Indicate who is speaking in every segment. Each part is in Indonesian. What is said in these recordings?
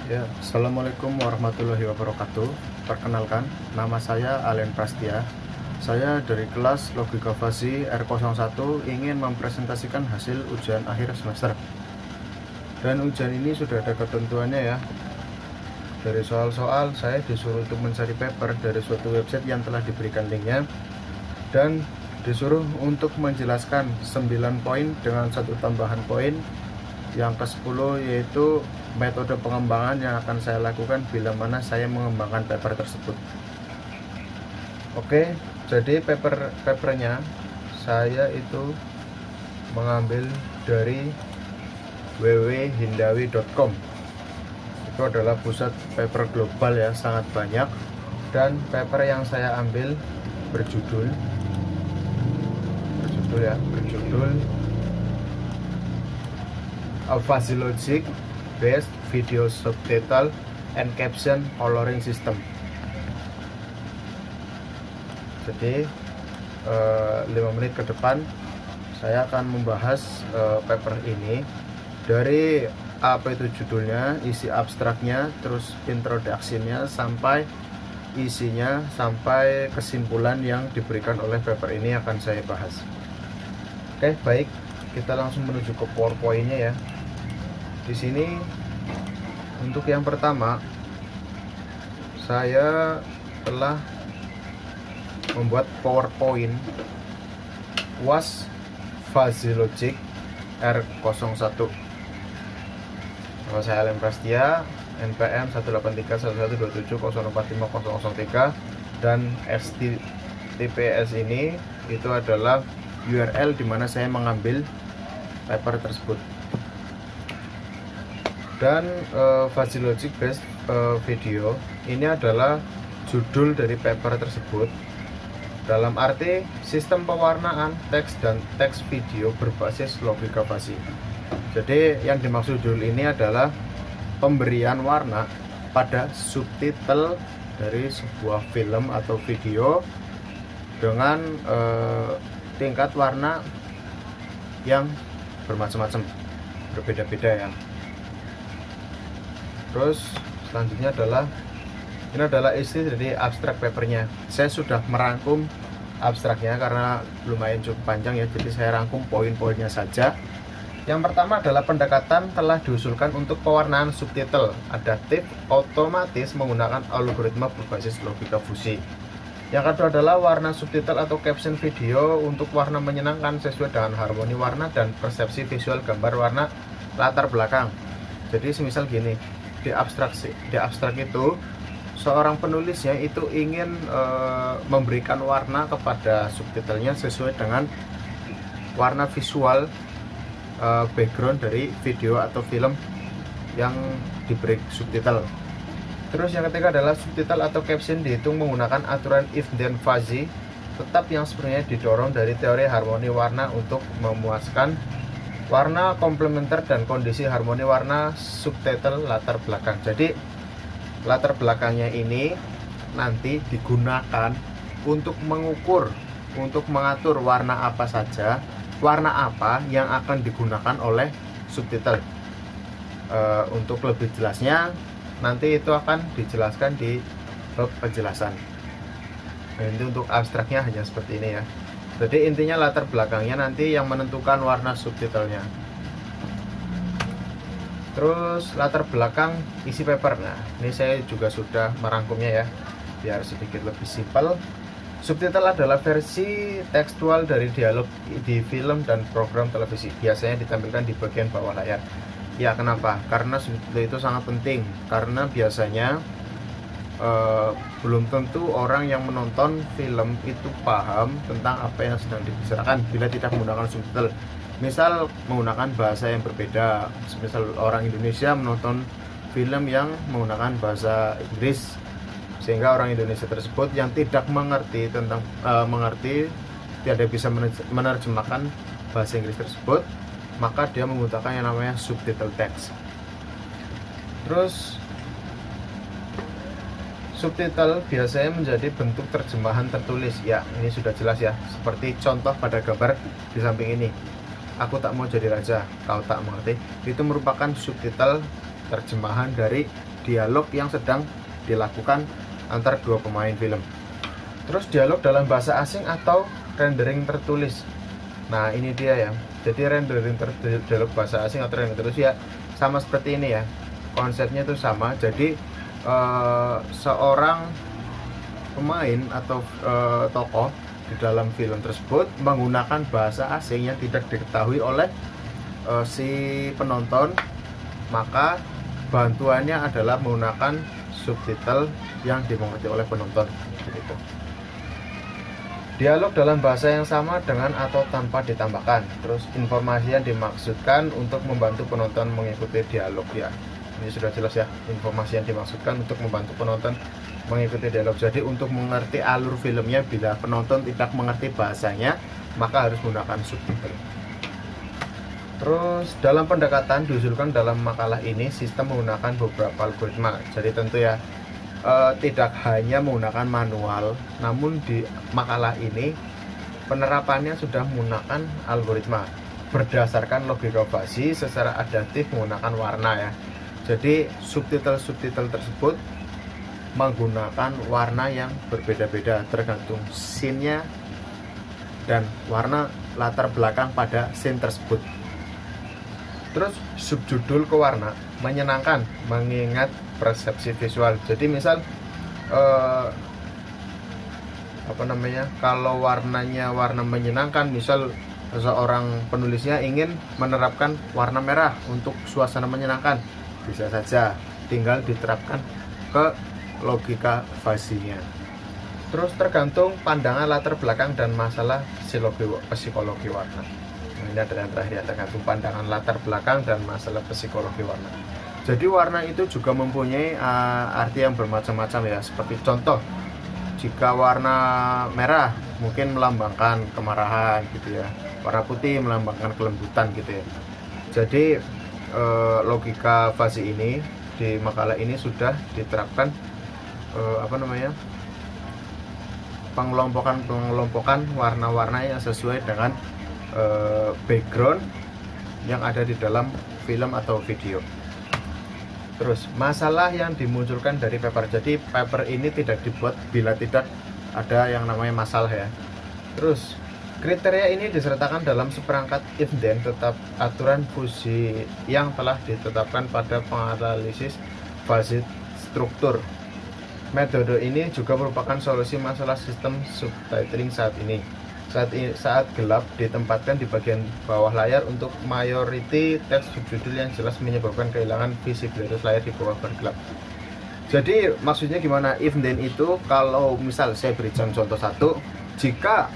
Speaker 1: Ya, Assalamualaikum warahmatullahi wabarakatuh. Perkenalkan, nama saya Alen Prastia. Saya dari kelas Logika Fasi R01 ingin mempresentasikan hasil ujian akhir semester. Dan ujian ini sudah ada ketentuannya ya. Dari soal-soal, saya disuruh untuk mencari paper dari suatu website yang telah diberikan linknya. Dan disuruh untuk menjelaskan 9 poin dengan satu tambahan poin. Yang ke-10 yaitu metode pengembangan yang akan saya lakukan bila mana saya mengembangkan paper tersebut. Oke, jadi papernya saya itu mengambil dari www.hindawi.com. Itu adalah pusat paper global ya, sangat banyak. Dan paper yang saya ambil berjudul A Fuzzy Logic Based Video Subtitle and Caption Coloring System. Jadi 5 menit ke depan saya akan membahas paper ini dari apa itu judulnya, isi abstraknya, terus introduksinya sampai isinya, sampai kesimpulan yang diberikan oleh paper ini akan saya bahas. Oke, baik, kita langsung menuju ke PowerPoint-nya ya. Di sini untuk yang pertama saya telah membuat PowerPoint Was Fuzzy Logic R01. Nama saya Alen Prastia, NPM 1831127045003, dan HTTPS ini itu adalah URL di mana saya mengambil paper tersebut. Dan Fuzzy Logic Based Video ini adalah judul dari paper tersebut, dalam arti sistem pewarnaan teks dan teks video berbasis logika fuzzy. Jadi yang dimaksud judul ini adalah pemberian warna pada subtitle dari sebuah film atau video dengan tingkat warna yang bermacam-macam, berbeda-beda ya. Terus selanjutnya ini adalah isi dari abstrak papernya. Saya sudah merangkum abstraknya karena lumayan cukup panjang ya, jadi saya rangkum poin-poinnya saja. Yang pertama adalah pendekatan telah diusulkan untuk pewarnaan subtitle adaptif otomatis menggunakan algoritma berbasis logika fuzzy. Yang kedua adalah warna subtitle atau caption video untuk warna menyenangkan sesuai dengan harmoni warna dan persepsi visual gambar warna latar belakang. Jadi semisal gini, di abstrak itu seorang penulisnya itu ingin memberikan warna kepada subtitlenya sesuai dengan warna visual background dari video atau film yang diberi subtitle. Terus yang ketiga adalah subtitle atau caption dihitung menggunakan aturan if then fuzzy, tetap yang sebenarnya didorong dari teori harmoni warna untuk memuaskan warna komplementer dan kondisi harmoni warna subtitle latar belakang. Jadi latar belakangnya ini nanti digunakan untuk mengukur, untuk mengatur warna apa saja, warna apa yang akan digunakan oleh subtitle. Untuk lebih jelasnya nanti itu akan dijelaskan di bab penjelasan. Nah, ini untuk abstraknya hanya seperti ini ya. Jadi intinya latar belakangnya nanti yang menentukan warna subtitlenya. Terus latar belakang isi paper. Nah, ini saya juga sudah merangkumnya ya, biar sedikit lebih simpel. Subtitle adalah versi tekstual dari dialog di film dan program televisi. Biasanya ditampilkan di bagian bawah layar. Ya, kenapa? Karena subtitle itu sangat penting. Karena biasanya belum tentu orang yang menonton film itu paham tentang apa yang sedang dibicarakan bila tidak menggunakan subtitle. Misal menggunakan bahasa yang berbeda, misal orang Indonesia menonton film yang menggunakan bahasa Inggris, sehingga orang Indonesia tersebut yang tidak mengerti tidak bisa menerjemahkan bahasa Inggris tersebut, maka dia menggunakan yang namanya subtitle text. Terus subtitle biasanya menjadi bentuk terjemahan tertulis. Ya, ini sudah jelas ya. Seperti contoh pada gambar di samping ini. Aku tak mau jadi raja, kau tak mengerti. Itu merupakan subtitle terjemahan dari dialog yang sedang dilakukan antar dua pemain film. Terus dialog dalam bahasa asing atau rendering tertulis. Nah ini dia ya, jadi rendering dialog bahasa asing atau rendering tertulis ya sama seperti ini ya, konsepnya itu sama. Jadi seorang pemain atau tokoh di dalam film tersebut menggunakan bahasa asing yang tidak diketahui oleh si penonton, maka bantuannya adalah menggunakan subtitle yang dimengerti oleh penonton. Begitu. Dialog dalam bahasa yang sama dengan atau tanpa ditambahkan. Terus informasi yang dimaksudkan untuk membantu penonton mengikuti dialog ya. Ini sudah jelas ya, informasi yang dimaksudkan untuk membantu penonton mengikuti dialog. Jadi untuk mengerti alur filmnya, bila penonton tidak mengerti bahasanya, maka harus menggunakan subtitle. Terus dalam pendekatan diusulkan dalam makalah ini sistem menggunakan beberapa algoritma. Jadi tentu ya tidak hanya menggunakan manual, namun di makalah ini penerapannya sudah menggunakan algoritma berdasarkan logika fasi secara adaptif menggunakan warna ya. Jadi subtitle tersebut menggunakan warna yang berbeda-beda tergantung scene-nya dan warna latar belakang pada scene tersebut. Terus subjudul ke warna menyenangkan mengingat persepsi visual. Jadi misal kalau warnanya warna menyenangkan, misal seorang penulisnya ingin menerapkan warna merah untuk suasana menyenangkan, bisa saja tinggal diterapkan ke logika fasinya. Terus tergantung pandangan latar belakang dan masalah psikologi warna. Nah, ini adalah yang terakhir ya, tergantung pandangan latar belakang dan masalah psikologi warna. Jadi warna itu juga mempunyai arti yang bermacam-macam ya. Seperti contoh, jika warna merah mungkin melambangkan kemarahan gitu ya, warna putih melambangkan kelembutan gitu ya. Jadi logika fasi ini di makalah ini sudah diterapkan pengelompokan warna-warna yang sesuai dengan background yang ada di dalam film atau video. Terus masalah yang dimunculkan dari paper. Jadi paper ini tidak dibuat bila tidak ada yang namanya masalah ya. Terus kriteria ini disertakan dalam seperangkat if then tetap aturan fusi yang telah ditetapkan pada penganalisis fase struktur. Metode ini juga merupakan solusi masalah sistem subtitling saat ini. Saat gelap ditempatkan di bagian bawah layar untuk mayoriti teks subjudul yang jelas menyebabkan kehilangan visibilitas layar di bawah bergelap. Jadi maksudnya gimana? If then itu kalau misal saya beri contoh satu, jika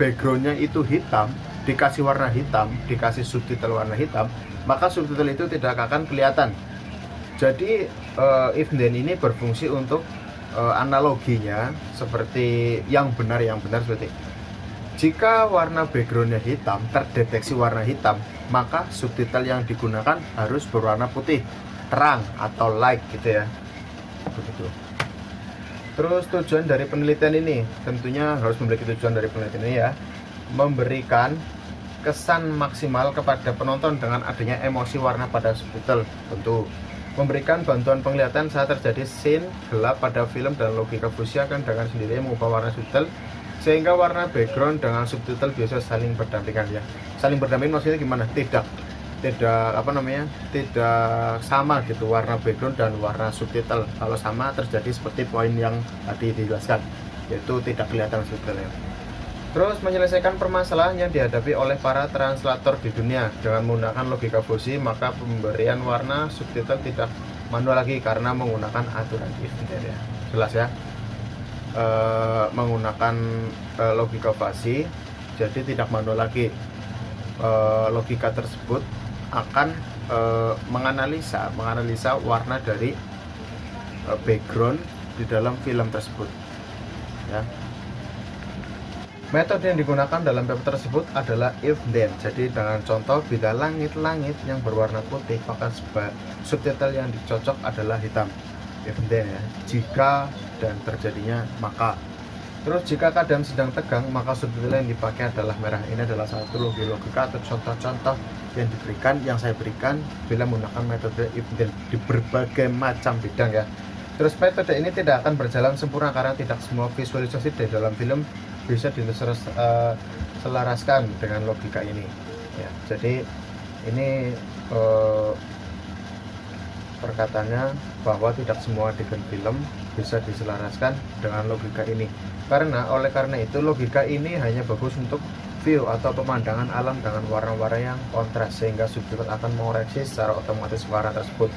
Speaker 1: backgroundnya itu hitam, dikasih warna hitam, dikasih subtitle warna hitam, maka subtitle itu tidak akan kelihatan. Jadi if then ini berfungsi untuk analoginya seperti yang benar seperti jika warna backgroundnya hitam, terdeteksi warna hitam, maka subtitle yang digunakan harus berwarna putih terang atau light gitu ya. Begitu. Terus tujuan dari penelitian ini tentunya harus memiliki tujuan dari penelitian ini ya, memberikan kesan maksimal kepada penonton dengan adanya emosi warna pada subtitle. Tentu memberikan bantuan penglihatan saat terjadi scene gelap pada film dan logika fusi akan dengan sendirinya mengubah warna subtitle sehingga warna background dengan subtitle biasa saling berdampingan ya. Saling berdampingan maksudnya gimana? Tidak sama gitu warna background dan warna subtitle. Kalau sama terjadi seperti poin yang tadi dijelaskan, yaitu tidak kelihatan subtitlenya. Terus menyelesaikan permasalahan yang dihadapi oleh para translator di dunia dengan menggunakan logika fusi, maka pemberian warna subtitle tidak manual lagi karena menggunakan aturan if then ya. Jelas ya, menggunakan logika fasi, jadi tidak manual lagi. Logika tersebut akan menganalisa warna dari background di dalam film tersebut ya. Metode yang digunakan dalam paper tersebut adalah if then. Jadi dengan contoh, bila langit-langit yang berwarna putih, maka subtitle yang dicocok adalah hitam. If then ya, jika dan terjadinya maka. Terus jika keadaan sedang tegang, maka subtitle yang dipakai adalah merah. Ini adalah satu logika atau contoh-contoh yang diberikan, yang saya berikan bila menggunakan metode if then di berbagai macam bidang ya. Terus metode ini tidak akan berjalan sempurna karena tidak semua visualisasi di dalam film bisa diselaraskan dengan logika ini. Ya, jadi ini perkataannya bahwa tidak semua adegan film bisa diselaraskan dengan logika ini. Oleh karena itu logika ini hanya bagus untuk view atau pemandangan alam dengan warna-warna yang kontras, sehingga subtitle akan mengoreksi secara otomatis warna tersebut.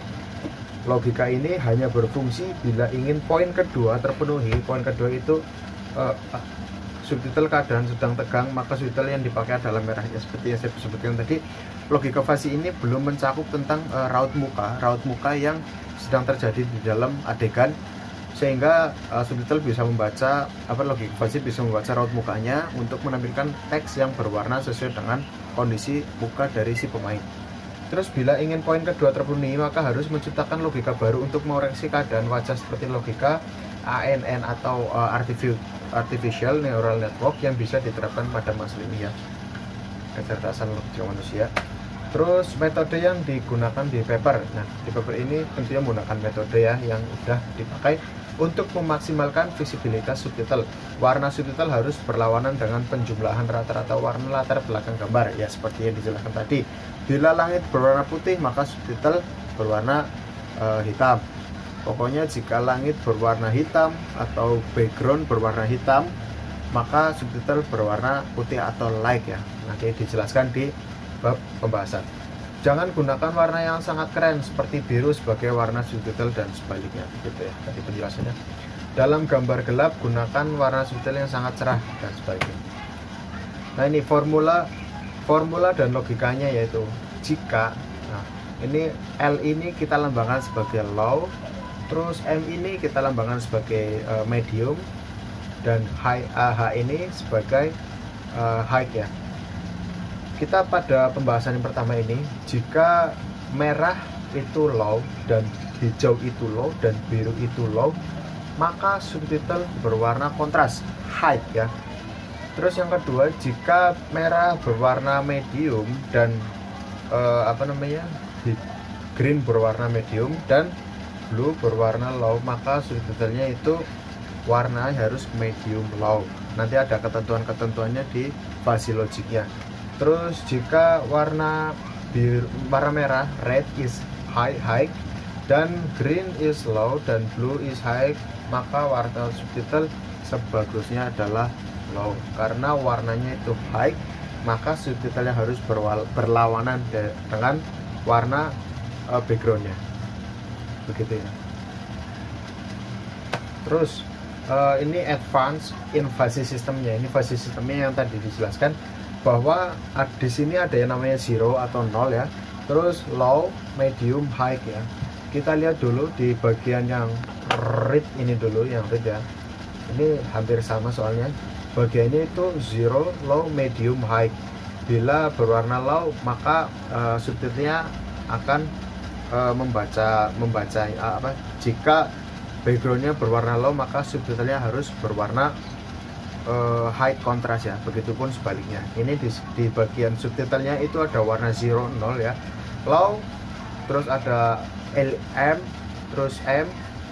Speaker 1: Logika ini hanya berfungsi bila ingin poin kedua terpenuhi. Poin kedua itu subtitle keadaan sedang tegang, maka subtitle yang dipakai adalah merah. Ya, seperti yang saya sebutkan tadi, logika fasi ini belum mencakup tentang raut muka yang sedang terjadi di dalam adegan, sehingga subtitle bisa membaca logika fasi bisa membaca raut mukanya untuk menampilkan teks yang berwarna sesuai dengan kondisi muka dari si pemain. Terus bila ingin poin kedua terpenuhi, maka harus menciptakan logika baru untuk mengoreksi keadaan wajah seperti logika ANN atau Artificial Neural Network yang bisa diterapkan pada masalah ini ya, kecerdasan logika manusia. Terus metode yang digunakan di paper. Nah, di paper ini tentunya menggunakan metode ya yang sudah dipakai untuk memaksimalkan visibilitas subtitle. Warna subtitle harus berlawanan dengan penjumlahan rata-rata warna latar belakang gambar ya, seperti yang dijelaskan tadi. Bila langit berwarna putih, maka subtitle berwarna hitam. Pokoknya jika langit berwarna hitam atau background berwarna hitam, maka subtitle berwarna putih atau light ya. Nanti dijelaskan di bab pembahasan. Jangan gunakan warna yang sangat keren seperti biru sebagai warna subtitle dan sebaliknya, gitu ya tadi penjelasannya. Dalam gambar gelap gunakan warna subtitle yang sangat cerah dan sebaliknya. Nah, ini formula dan logikanya yaitu jika ini L ini kita lambangkan sebagai low, terus M ini kita lambangkan sebagai medium, dan H ini sebagai high ya. Kita pada pembahasan yang pertama ini, jika merah itu low dan hijau itu low dan biru itu low, maka subtitle berwarna kontras high ya. Terus yang kedua, jika merah berwarna medium dan green berwarna medium dan blue berwarna low, maka subtitlenya itu warna harus medium low. Nanti ada ketentuannya di fasi logiknya. Terus jika warna merah red is high dan green is low dan blue is high, maka warna subtitle sebagusnya adalah low. Karena warnanya itu high, maka subtitlenya harus berlawanan dengan warna backgroundnya, begitu ya. Terus ini advance invasi sistemnya. Ini fasi sistemnya yang tadi dijelaskan bahwa di sini ada yang namanya 0 atau 0 ya. Terus low, medium, high ya. Kita lihat dulu di bagian yang red ini dulu, yang red ya. Ini hampir sama soalnya. Bagiannya itu 0, low, medium, high. Bila berwarna low, maka subtitlenya akan membaca jika backgroundnya berwarna low, maka subtitlenya harus berwarna high contrast ya. Begitupun sebaliknya. Ini di bagian subtitlenya itu ada warna 0, 0 ya, low, terus ada LM, terus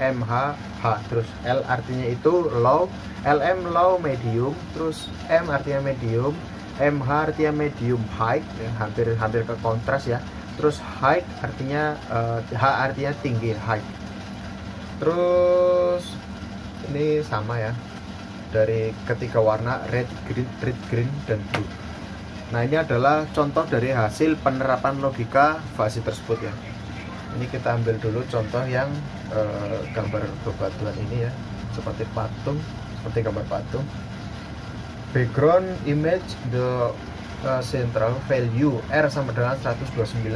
Speaker 1: MH, H, terus L artinya itu low, LM low medium, terus M artinya medium, MH artinya medium high ya, hampir ke kontras ya. Terus high artinya H artinya tinggi, high. Terus ini sama ya, dari ketiga warna red, green, dan blue. Nah, ini adalah contoh dari hasil penerapan logika fasi tersebut ya. Ini kita ambil dulu contoh yang gambar bebatuan ini ya, seperti patung, seperti gambar patung. Background image the central value R sama dengan 129,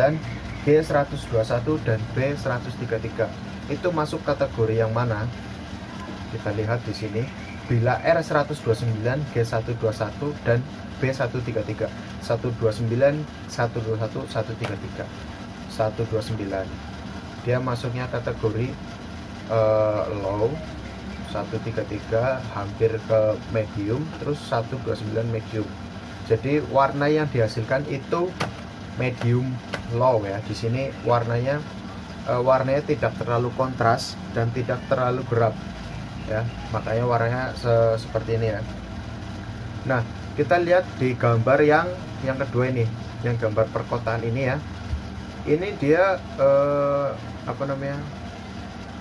Speaker 1: G 121, dan B 133. Itu masuk kategori yang mana? Kita lihat di sini. Bila R 129, G 121, dan B 133. 129, 121, 133. 129. Dia masuknya kategori low, 133 hampir ke medium, terus 129 medium. Jadi warna yang dihasilkan itu medium low ya. Di sini warnanya tidak terlalu kontras dan tidak terlalu gelap ya, makanya warnanya seperti ini ya. Nah, kita lihat di gambar yang kedua ini, yang gambar perkotaan ini ya. Ini dia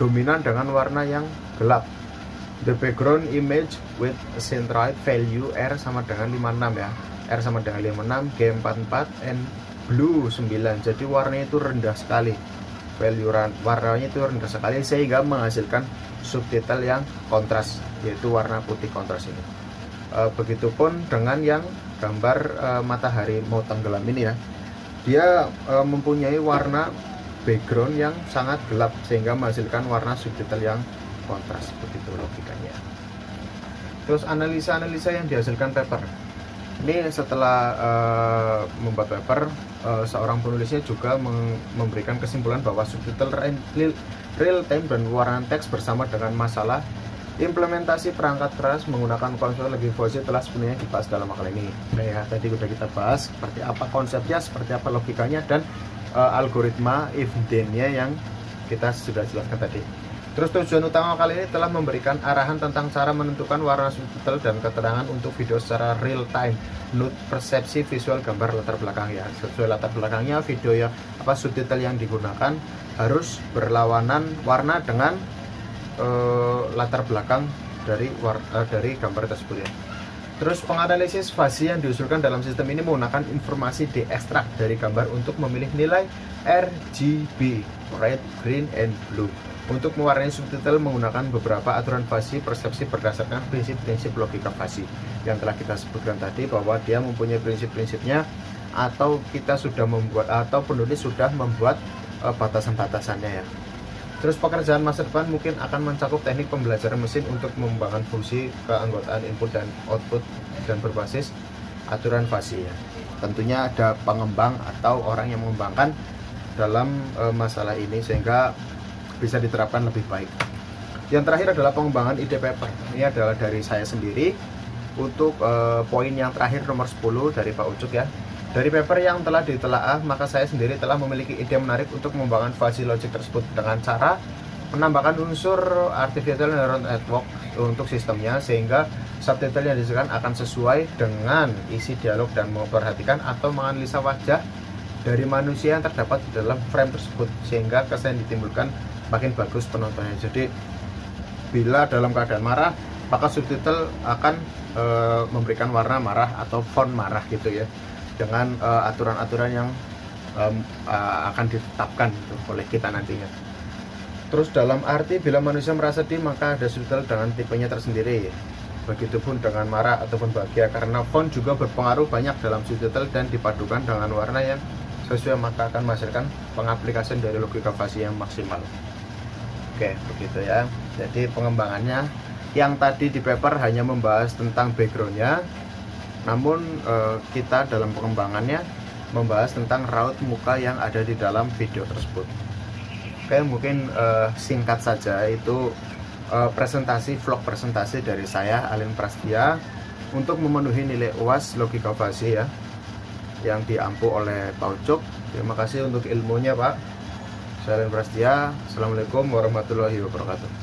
Speaker 1: dominan dengan warna yang gelap. The background image with centroid value R sama dengan 56 ya. R sama dengan 56, G 44, and blue 9. Jadi warnanya itu rendah sekali. Value warnanya itu rendah sekali sehingga menghasilkan subtitle yang kontras, yaitu warna putih kontras ini. Begitupun dengan yang gambar matahari mau tenggelam ini ya. Dia mempunyai warna background yang sangat gelap sehingga menghasilkan warna subtitle yang kontras, begitu logikanya. Terus analisa-analisa yang dihasilkan paper. Ini setelah membuat paper, seorang penulisnya juga memberikan kesimpulan bahwa subtitle real time dan pewarnaan teks bersama dengan masalah implementasi perangkat keras menggunakan konsol lebih voice telah sepenuhnya dibahas dalam makalah ini. Nah ya, tadi sudah kita bahas seperti apa konsepnya, seperti apa logikanya, dan algoritma if then-nya yang kita sudah jelaskan tadi. Terus tujuan utama kali ini telah memberikan arahan tentang cara menentukan warna subtitle dan keterangan untuk video secara real time. Menurut persepsi visual gambar latar belakang ya. Sesuai latar belakangnya, video yang subtitle yang digunakan harus berlawanan warna dengan latar belakang dari gambar tersebut ya. Terus penganalisis fasi yang diusulkan dalam sistem ini menggunakan informasi diekstrak dari gambar untuk memilih nilai RGB, red, green, and blue. Untuk mewarnai subtitle menggunakan beberapa aturan fasi persepsi berdasarkan prinsip-prinsip logika fasi yang telah kita sebutkan tadi, bahwa dia mempunyai prinsip-prinsipnya, atau kita sudah membuat, atau penulis sudah membuat batasan-batasannya ya. Terus pekerjaan masa depan mungkin akan mencakup teknik pembelajaran mesin untuk mengembangkan fungsi keanggotaan input dan output dan berbasis aturan fasi ya. Tentunya ada pengembang atau orang yang mengembangkan dalam masalah ini sehingga bisa diterapkan lebih baik. Yang terakhir adalah pengembangan ide paper. Ini adalah dari saya sendiri. Untuk poin yang terakhir nomor 10 dari Pak Ucuk ya. Dari paper yang telah ditelaah, maka saya sendiri telah memiliki ide menarik untuk mengembangkan fuzzy logic tersebut dengan cara menambahkan unsur artificial neural network untuk sistemnya, sehingga subtitle yang dihasilkan akan sesuai dengan isi dialog dan memperhatikan atau menganalisa wajah dari manusia yang terdapat di dalam frame tersebut, sehingga kesan yang ditimbulkan makin bagus penontonnya. Jadi bila dalam keadaan marah, maka subtitle akan memberikan warna marah atau font marah gitu ya, dengan aturan-aturan yang akan ditetapkan gitu, oleh kita nantinya. Terus dalam arti bila manusia merasa sedih, maka ada subtitle dengan tipenya tersendiri. Begitupun dengan marah ataupun bahagia, karena font juga berpengaruh banyak dalam subtitle dan dipadukan dengan warna yang sesuai, maka akan menghasilkan pengaplikasian dari logika fasi yang maksimal. Oke, begitu ya. Jadi pengembangannya yang tadi di paper hanya membahas tentang backgroundnya, namun kita dalam pengembangannya membahas tentang raut muka yang ada di dalam video tersebut. Oke, mungkin singkat saja itu vlog presentasi dari saya, Alin Prastia, untuk memenuhi nilai UAS logika fasi ya, yang diampu oleh Pak Ucuk. Terima kasih untuk ilmunya Pak. Saya Alin Prastia. Assalamualaikum warahmatullahi wabarakatuh.